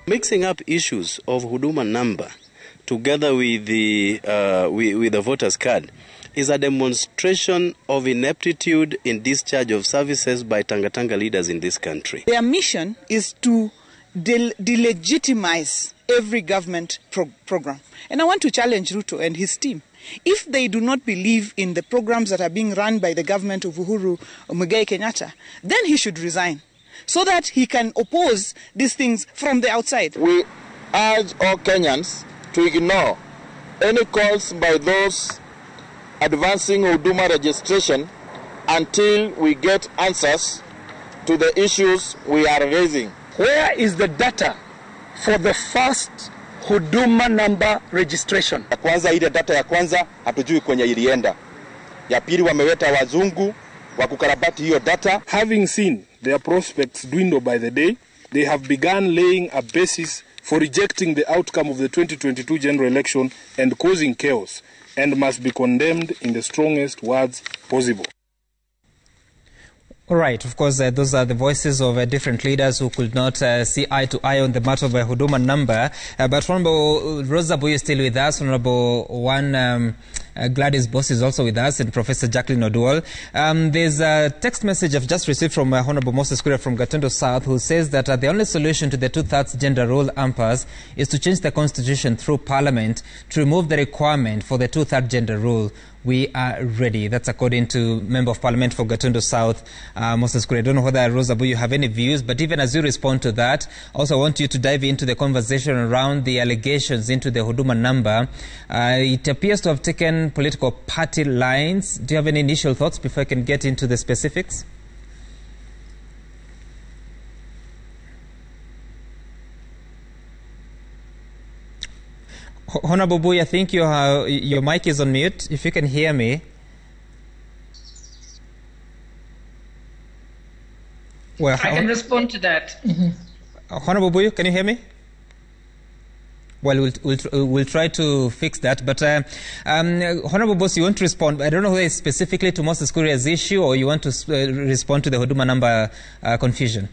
Mixing up issues of Huduma Namba together with the voters card is a demonstration of ineptitude in discharge of services by Tanga leaders in this country. Their mission is to delegitimize every government program. And I want to challenge Ruto and his team. If they do not believe in the programs that are being run by the government of Uhuru Muigai Kenyatta, then he should resign, so that he can oppose these things from the outside. We urge all Kenyans to ignore any calls by those advancing Huduma registration until we get answers to the issues we are raising. Where is the data for the first Huduma number registration? Ya kwanza, ile data ya kwanza hatujui kwenye ilienda. Ya pili, wameweta wazungu wa kukarabati hiyo data. Having seen their prospects dwindle by the day, they have begun laying a basis for rejecting the outcome of the 2022 general election and causing chaos, and must be condemned in the strongest words possible. All right, of course, those are the voices of different leaders who could not see eye to eye on the matter of Huduma Namba. But Honorable Rosa Boy is still with us. Honorable Gladys Boss is also with us, and Professor Jacqueline Oduol. There's a text message I've just received from Honorable Moses Kuria from Gatondo South, who says that the only solution to the 2/3 gender rule impasse is to change the constitution through parliament to remove the requirement for the 2/3 gender rule. We are ready. That's according to Member of Parliament for Gatondo South, Moses Kuria. I don't know whether, Rosa, you have any views, but even as you respond to that, also I want you to dive into the conversation around the allegations into the Huduma Namba. It appears to have taken political party lines. Do you have any initial thoughts before I can get into the specifics? Honorable Bui, I think your mic is on mute. If you can hear me. Well, I can respond to that. Honorable Bui, can you hear me? Well, we'll try to fix that. But Honorable Boss, you want to respond? I don't know whether it's specifically to Moses Kuria's issue or you want to respond to the Huduma Namba confusion.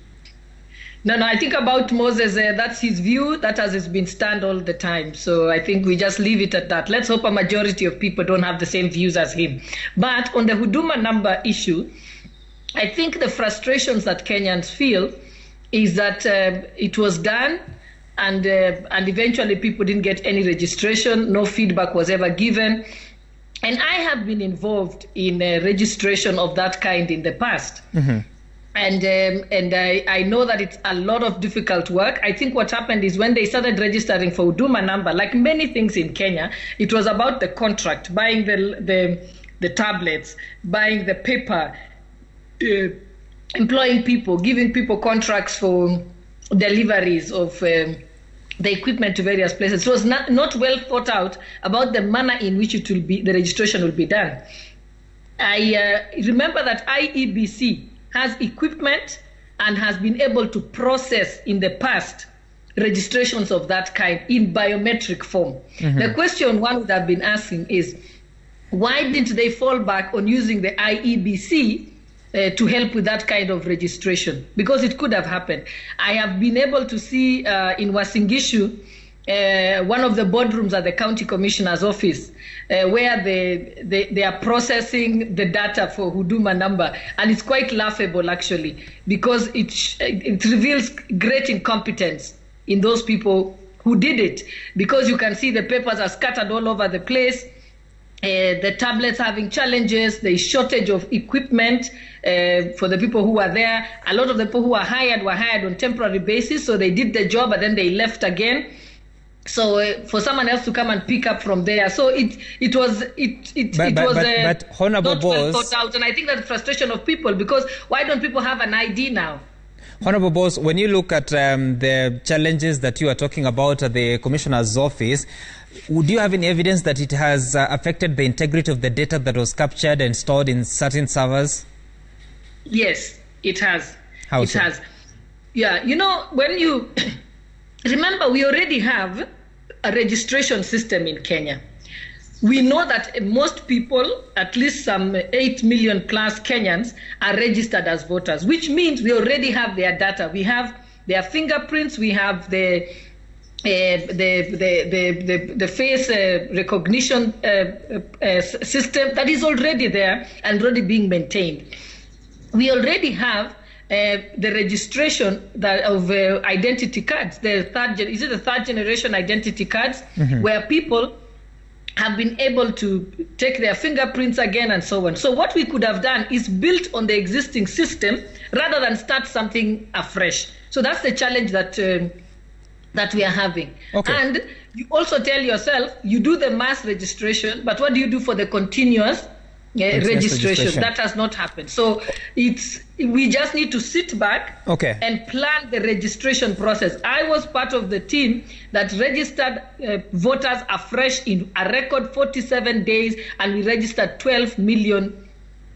No, I think about Moses, that's his view. That has been stand all the time. So I think we just leave it at that. Let's hope a majority of people don't have the same views as him. But on the Huduma Namba issue, I think the frustrations that Kenyans feel is that it was done and eventually people didn't get any registration. No feedback was ever given. And I have been involved in registration of that kind in the past. Mm-hmm. And I know that it's a lot of difficult work. I think what happened is when they started registering for Huduma Namba, like many things in Kenya, it was about the contract, buying the tablets, buying the paper, employing people, giving people contracts for deliveries of the equipment to various places. So it was not well thought out about the manner in which it will be, the registration will be done. I remember that IEBC has equipment and has been able to process in the past registrations of that kind in biometric form. Mm-hmm. The question one would have been asking is, why didn't they fall back on using the IEBC to help with that kind of registration? Because it could have happened. I have been able to see in Wasingishu, one of the boardrooms at the county commissioner's office, where they are processing the data for Huduma Namba, and it's quite laughable actually, because it reveals great incompetence in those people who did it, because you can see the papers are scattered all over the place. The tablets having challenges, the shortage of equipment for the people who are there. A lot of the people who were hired on temporary basis, so they did the job but then they left again. So for someone else to come and pick up from there, so it was Honorable not well thought out, and I think that's the frustration of people, because why don't people have an ID now? Honorable Boss, when you look at the challenges that you are talking about at the Commissioner's office, would you have any evidence that it has affected the integrity of the data that was captured and stored in certain servers? Yes, it has. How so? It has. Yeah, when you remember, we already have a registration system in Kenya. We know that most people, at least some 8 million plus Kenyans, are registered as voters, which means we already have their data. We have their fingerprints, we have the face recognition system that is already there and already being maintained. We already have the registration of identity cards, the third generation identity cards, where people have been able to take their fingerprints again and so on. So what we could have done is built on the existing system rather than start something afresh. So that's the challenge that we are having. Okay. And you also tell yourself, you do the mass registration, but what do you do for the continuous registration? That has not happened. So we just need to sit back and plan the registration process. I was part of the team that registered voters afresh in a record 47 days, and we registered 12 million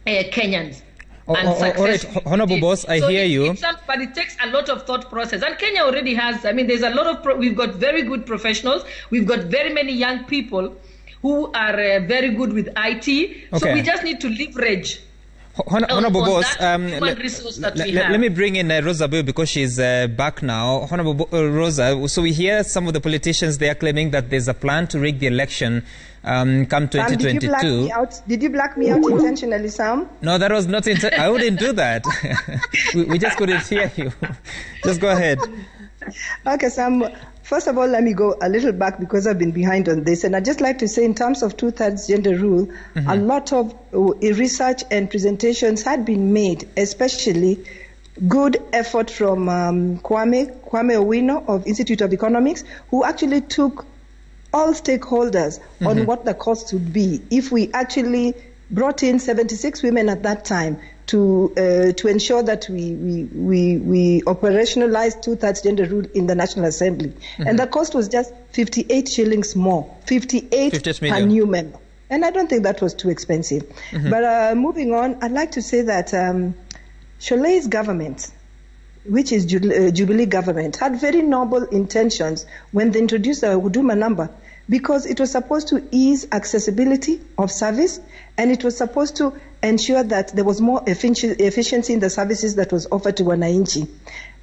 Kenyans. All right, Honorable Boss, I hear you. But it takes a lot of thought process. And Kenya already has, there's a lot of, we've got very good professionals. We've got very many young people who are very good with IT. So we just need to leverage Honorable Boss, let me bring in Rosa Boy because she's back now. Honorable Rosa, so we hear some of the politicians, they are claiming that there's a plan to rig the election come 2022. Did you black me out intentionally, Sam? No, that was not I wouldn't do that. we just couldn't hear you. Just go ahead. Okay, Sam. First of all, let me go a little back because I've been behind on this. And I'd just like to say, in terms of two-thirds gender rule, a lot of research and presentations had been made, especially good effort from Kwame Owino of Institute of Economics, who actually took all stakeholders on what the cost would be if we actually brought in 76 women at that time to ensure that we operationalized two-thirds gender rule in the National Assembly. And the cost was just 58 shillings more, 58 per new member. And I don't think that was too expensive. But moving on, I'd like to say that Sholei's government, which is Jubilee government, had very noble intentions when they introduced the Huduma number, because it was supposed to ease accessibility of service, and it was supposed to ensure that there was more efficiency in the services that was offered to wananchi.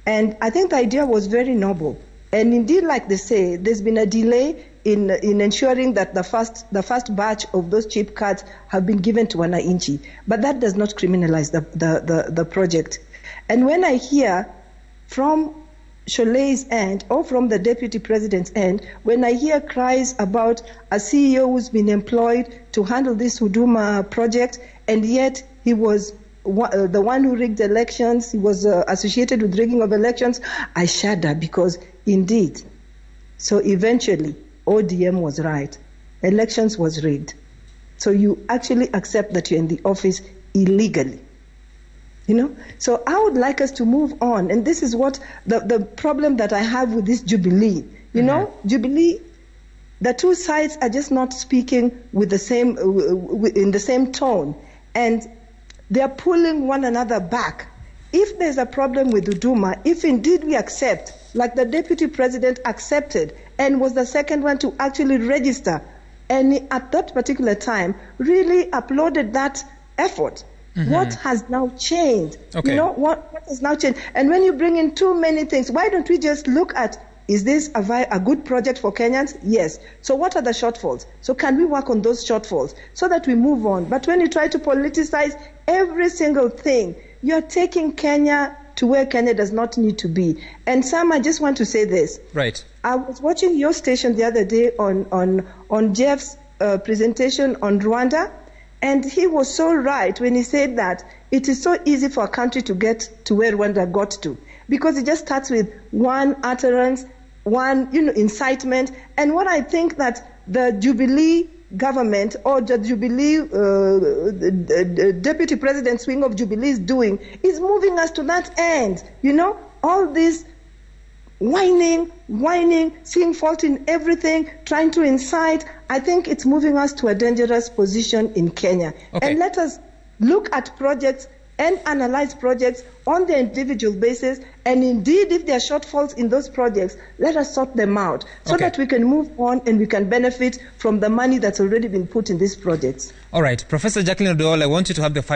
And I think the idea was very noble. And indeed, like they say, there's been a delay in ensuring that the first batch of those chip cards have been given to wananchi. But that does not criminalize the project. And when I hear from Sholei's end or from the Deputy President's end, when I hear cries about a CEO who's been employed to handle this Huduma project, and yet he was the one who rigged elections, he was associated with rigging of elections, I shudder, because indeed, so eventually ODM was right, elections was rigged. So you actually accept that you're in the office illegally. So I would like us to move on, and this is what the problem that I have with this Jubilee. Jubilee, the two sides are just not speaking with the same in the same tone, and they are pulling one another back. If there's a problem with Huduma, if indeed we accept, like the Deputy President accepted and was the second one to actually register, and at that particular time really applauded that effort. What has now changed? What has now changed? And when you bring in too many things, why don't we just look at, is this a good project for Kenyans? Yes. So what are the shortfalls? So can we work on those shortfalls so that we move on? But when you try to politicize every single thing, you're taking Kenya to where Kenya does not need to be. And Sam, I just want to say this. Right. I was watching your station the other day on Jeff's presentation on Rwanda. And he was so right when he said that it is so easy for a country to get to where Rwanda got to, because it just starts with one utterance, one incitement. And what I think that the Jubilee government or the Jubilee the Deputy President's wing of Jubilee is doing is moving us to that end. All this whining, seeing fault in everything, trying to incite. I think it's moving us to a dangerous position in Kenya. And let us look at projects and analyze projects on the individual basis. And indeed, if there are shortfalls in those projects, let us sort them out so that we can move on and we can benefit from the money that's already been put in these projects. All right. Professor Jacqueline Odol, I want you to have the final